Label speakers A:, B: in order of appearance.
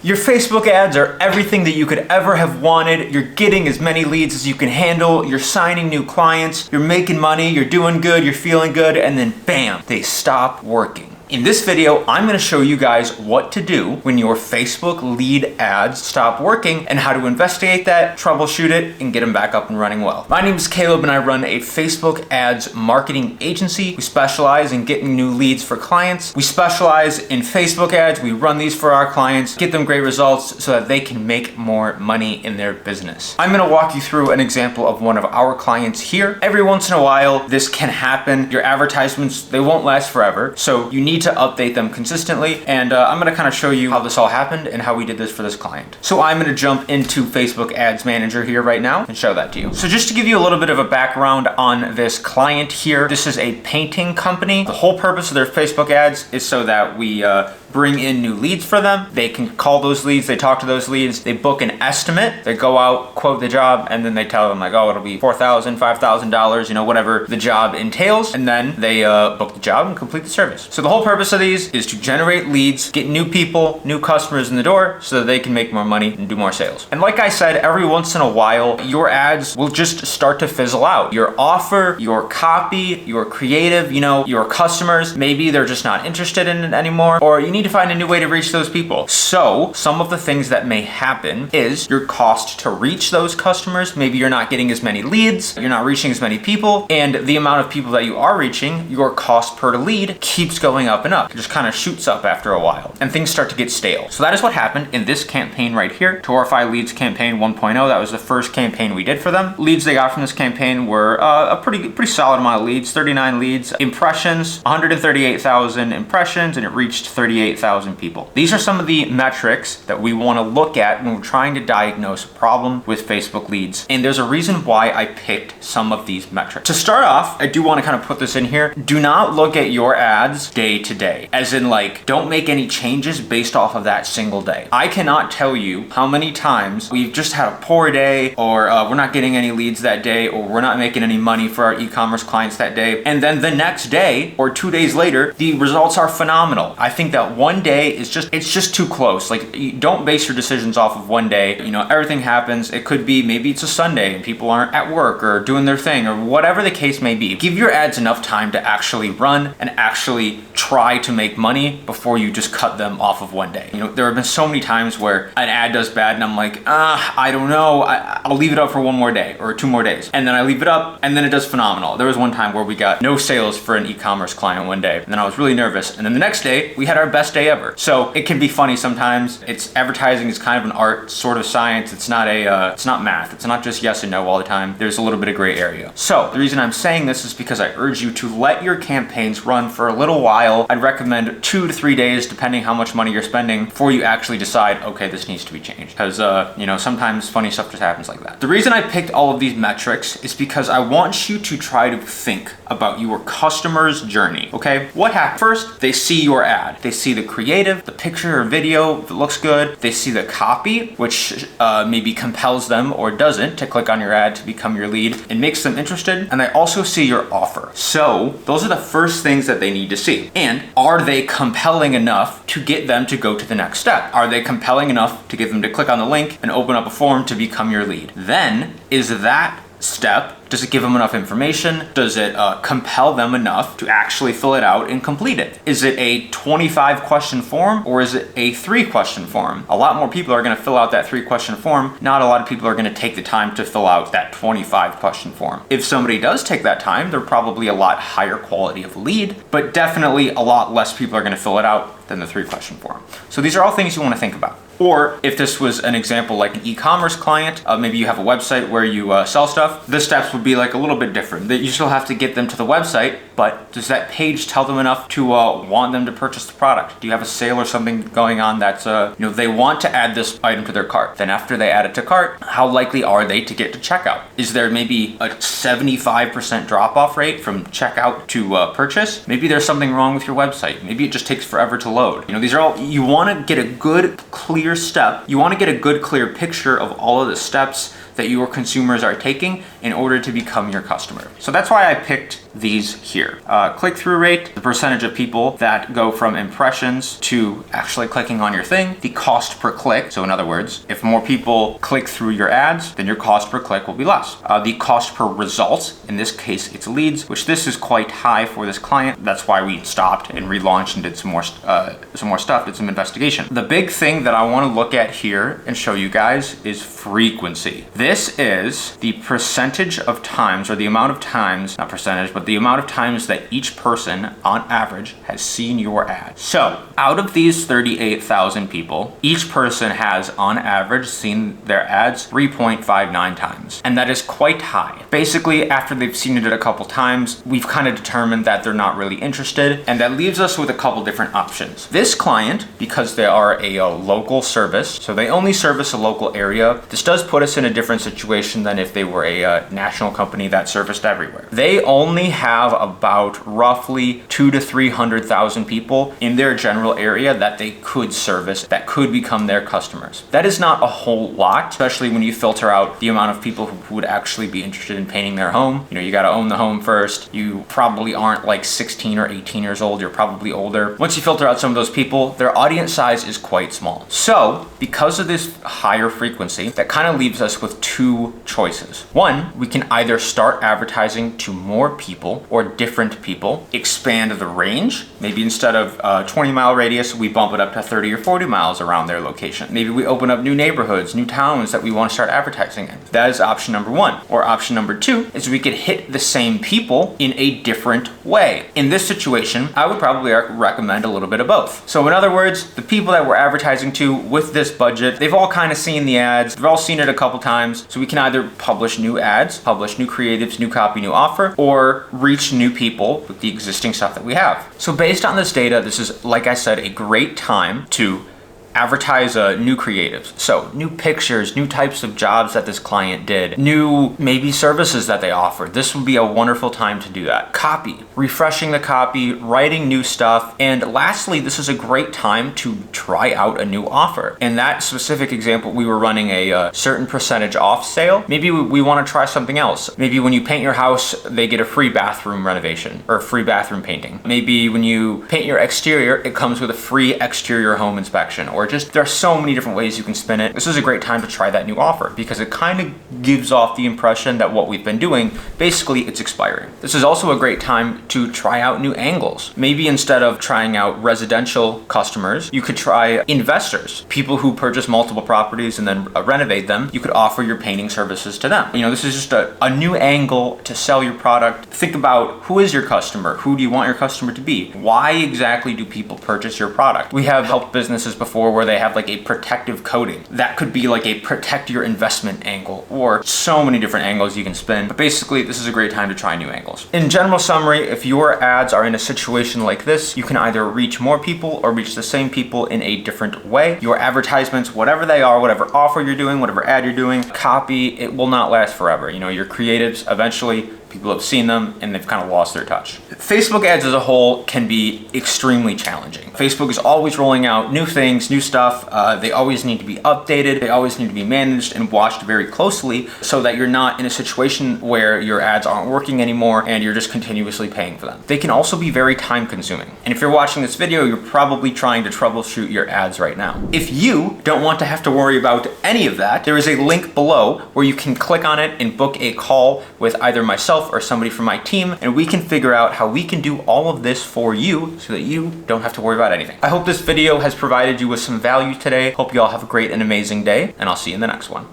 A: Your Facebook ads are everything that you could ever have wanted. You're getting as many leads as you can handle. You're signing new clients. You're making money. You're doing good. You're feeling good. And then bam, they stop working. In this video, I'm gonna show you guys what to do when your Facebook lead ads stop working and how to investigate that, troubleshoot it, and get them back up and running well. My name is Caleb and I run a Facebook ads marketing agency. We specialize in getting new leads for clients. We specialize in Facebook ads. We run these for our clients, get them great results so that they can make more money in their business. I'm gonna walk you through an example of one of our clients here. Every once in a while, this can happen. Your advertisements, they won't last forever. So you need to update them consistently, and I'm going to kind of show you how this all happened and how we did this for this client. So I'm going to jump into Facebook Ads Manager here right now and show that to you. So just to give you a little bit of a background on this client here, this is a painting company. The whole purpose of their Facebook ads is so that we bring in new leads for them. They can call those leads, they talk to those leads, they book an estimate, they go out, quote the job, and then they tell them like, oh, it'll be $4,000, $5,000, you know, whatever the job entails, and then they book the job and complete the service. So the whole purpose of these is to generate leads, get new people, new customers in the door so that they can make more money and do more sales. And like I said, every once in a while, your ads will just start to fizzle out. Your offer, your copy, your creative, you know, your customers, maybe they're just not interested in it anymore, or you need to find a new way to reach those people. So some of the things that may happen is your cost to reach those customers. Maybe you're not getting as many leads, you're not reaching as many people, and the amount of people that you are reaching, your cost per lead keeps going up and up. It just kind of shoots up after a while and things start to get stale. So that is what happened in this campaign right here, Torify Leads Campaign 1.0. That was the first campaign we did for them. Leads they got from this campaign were a pretty solid amount of leads, 39 leads, impressions, 138,000 impressions, and it reached 38,000 people. These are some of the metrics that we want to look at when we're trying to diagnose a problem with Facebook leads. And there's a reason why I picked some of these metrics. To start off, I do want to kind of put this in here. Do not look at your ads day to day. As in like, don't make any changes based off of that single day. I cannot tell you how many times we've just had a poor day, or we're not getting any leads that day, or we're not making any money for our e-commerce clients that day. And then the next day or 2 days later, the results are phenomenal. I think that one day is it's just too close. Like, you don't base your decisions off of one day. You know, everything happens. It could be, maybe it's a Sunday and people aren't at work or doing their thing or whatever the case may be. Give your ads enough time to actually run and actually try to make money before you just cut them off of one day. You know, there have been so many times where an ad does bad and I'm like, I don't know. I'll leave it up for one more day or 2 more days. And then I leave it up and then it does phenomenal. There was one time where we got no sales for an e-commerce client one day and then I was really nervous. And then the next day we had our best day ever. So it can be funny sometimes. Advertising is kind of an art, sort of science. It's not math. It's not just yes and no all the time. There's a little bit of gray area. So the reason I'm saying this is because I urge you to let your campaigns run for a little while. I'd recommend 2 to 3 days, depending how much money you're spending, before you actually decide, okay, this needs to be changed. Because, you know, sometimes funny stuff just happens like that. The reason I picked all of these metrics is because I want you to try to think about your customer's journey, okay? What happened? First, they see your ad. They see the creative, the picture or video, if it looks good. They see the copy, which maybe compels them or doesn't to click on your ad to become your lead and makes them interested. And they also see your offer. So those are the first things that they need to see. And are they compelling enough to get them to go to the next step? Are they compelling enough to get them to click on the link and open up a form to become your lead? Then is that step, does it give them enough information? Does it compel them enough to actually fill it out and complete it? Is it a 25 question form or is it a 3 question form? A lot more people are gonna fill out that 3 question form. Not a lot of people are gonna take the time to fill out that 25 question form. If somebody does take that time, they're probably a lot higher quality of lead, but definitely a lot less people are gonna fill it out than the 3 question form. So these are all things you wanna think about. Or if this was an example like an e-commerce client, maybe you have a website where you sell stuff, the steps would be like a little bit different. That you still have to get them to the website, but does that page tell them enough to want them to purchase the product? Do you have a sale or something going on that's, you know, they want to add this item to their cart. Then after they add it to cart, how likely are they to get to checkout? Is there maybe a 75% drop-off rate from checkout to purchase? Maybe there's something wrong with your website. Maybe it just takes forever to load. You know, these are all, you want to get a good, clear step. You want to get a good, clear picture of all of the steps that your consumers are taking in order to become your customer. So that's why I picked these here. Click-through rate, the percentage of people that go from impressions to actually clicking on your thing, the cost per click. So in other words, if more people click through your ads, then your cost per click will be less. The cost per result, in this case, it's leads, which this is quite high for this client. That's why we stopped and relaunched and did some more stuff, did some investigation. The big thing that I want to look at here and show you guys is frequency. This is the percentage of times, or the amount of times, not percentage, but the amount of times that each person on average has seen your ad. So out of these 38,000 people, each person has on average seen their ads 3.59 times. And that is quite high. Basically, after they've seen it a couple times, we've kind of determined that they're not really interested. And that leaves us with a couple different options. This client, because they are a local service, so they only service a local area, this does put us in a different situation than if they were a national company that serviced everywhere. They only have about roughly 200,000 to 300,000 people in their general area that they could service, that could become their customers. That is not a whole lot, especially when you filter out the amount of people who would actually be interested in painting their home. You know, you gotta own the home first. You probably aren't like 16 or 18 years old. You're probably older. Once you filter out some of those people, their audience size is quite small. So because of this higher frequency, that kind of leaves us with two choices. One, we can either start advertising to more people or different people, expand the range. Maybe instead of a 20-mile radius, we bump it up to 30 or 40 miles around their location. Maybe we open up new neighborhoods, new towns that we want to start advertising in. That is option number one. Or option number two is we could hit the same people in a different way. In this situation, I would probably recommend a little bit of both. So in other words, the people that we're advertising to with this budget, they've all kind of seen the ads, they've all seen it a couple times, so we can either publish new ads, publish new creatives, new copy, new offer, or reach new people with the existing stuff that we have. So based on this data, this is, like I said, a great time to advertise new creatives. So new pictures, new types of jobs that this client did, new maybe services that they offered. This would be a wonderful time to do that. Copy, refreshing the copy, writing new stuff. And lastly, this is a great time to try out a new offer. In that specific example, we were running a certain percentage off sale. Maybe we want to try something else. Maybe when you paint your house, they get a free bathroom renovation or free bathroom painting. Maybe when you paint your exterior, it comes with a free exterior home inspection, or just there are so many different ways you can spin it. This is a great time to try that new offer because it kind of gives off the impression that what we've been doing, basically it's expiring. This is also a great time to try out new angles. Maybe instead of trying out residential customers, you could try investors, people who purchase multiple properties and then renovate them. You could offer your painting services to them. You know, this is just a new angle to sell your product. Think about who is your customer? Who do you want your customer to be? Why exactly do people purchase your product? We have helped businesses before where they have like a protective coating. That could be like a protect your investment angle, or so many different angles you can spin. But basically, this is a great time to try new angles. In general summary, if your ads are in a situation like this, you can either reach more people or reach the same people in a different way. Your advertisements, whatever they are, whatever offer you're doing, whatever ad you're doing, copy, it will not last forever. You know, your creatives, eventually people have seen them and they've kind of lost their touch. Facebook ads as a whole can be extremely challenging. Facebook is always rolling out new things, new stuff. They always need to be updated. They always need to be managed and watched very closely so that you're not in a situation where your ads aren't working anymore and you're just continuously paying for them. They can also be very time consuming. And if you're watching this video, you're probably trying to troubleshoot your ads right now. If you don't want to have to worry about any of that, there is a link below where you can click on it and book a call with either myself or somebody from my team, and we can figure out how we can do all of this for you so that you don't have to worry about anything. I hope this video has provided you with some value today. Hope you all have a great and amazing day, and I'll see you in the next one.